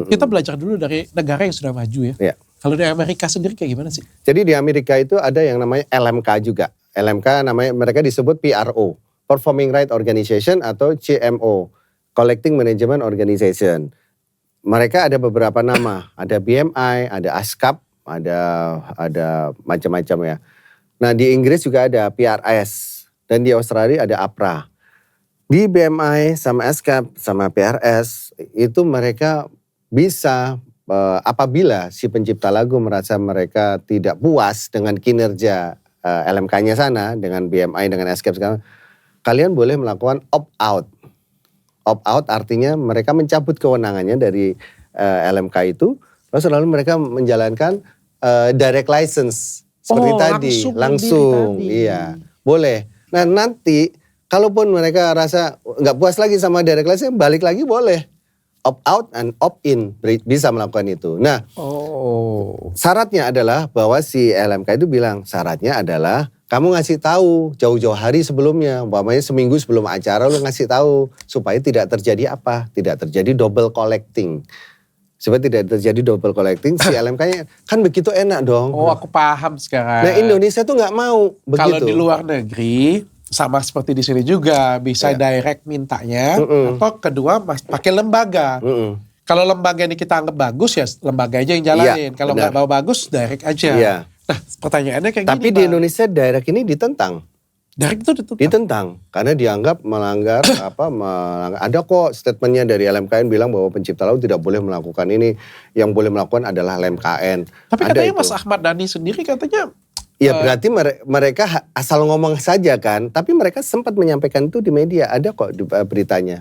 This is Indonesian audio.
Kita belajar dulu dari negara yang sudah maju ya. Ya. Kalau di Amerika sendiri kayak gimana sih? Jadi di Amerika itu ada yang namanya LMK juga. LMK namanya mereka disebut PRO, Performing Right Organization atau CMO, Collecting Management Organization. Mereka ada beberapa nama, ada BMI, ada ASCAP, ada macam-macam ya. Nah di Inggris juga ada PRS dan di Australia ada APRA. Di BMI sama ASCAP sama PRS itu mereka bisa apabila si pencipta lagu merasa mereka tidak puas dengan kinerja LMK-nya sana dengan BMI dengan ASCAP sekarang, kalian boleh melakukan opt-out. Opt-out artinya mereka mencabut kewenangannya dari LMK itu, lalu mereka menjalankan direct license seperti tadi, langsung, iya, boleh. Nah nanti, kalaupun mereka rasa nggak puas lagi sama direct license, balik lagi boleh. Opt-out and opt-in bisa melakukan itu. Nah, syaratnya adalah bahwa si LMK itu bilang, syaratnya adalah kamu ngasih tahu jauh-jauh hari sebelumnya, umpamanya seminggu sebelum acara lu ngasih tahu supaya tidak terjadi apa? Tidak terjadi double collecting. Supaya tidak terjadi double collecting, si LMK-nya kan begitu enak dong. Oh, aku paham sekarang. Nah, Indonesia tuh nggak mau begitu. Kalau di luar negeri sama seperti di sini juga bisa direct mintanya, atau kedua pakai lembaga. Kalau lembaga ini kita anggap bagus ya lembaga aja yang jalanin. Kalau nggak mau bagus direct aja. Iya. Nah pertanyaannya kayak tapi gini. Tapi di Indonesia direct ini ditentang. Direct itu ditentang? Ditentang. Karena dianggap melanggar ada kok statementnya dari LMKN bilang bahwa pencipta lagu tidak boleh melakukan ini. Yang boleh melakukan adalah LMKN. Tapi katanya Mas Ahmad Dhani sendiri katanya. Ya berarti mereka asal ngomong saja kan. Tapi mereka sempat menyampaikan itu di media. Ada kok beritanya.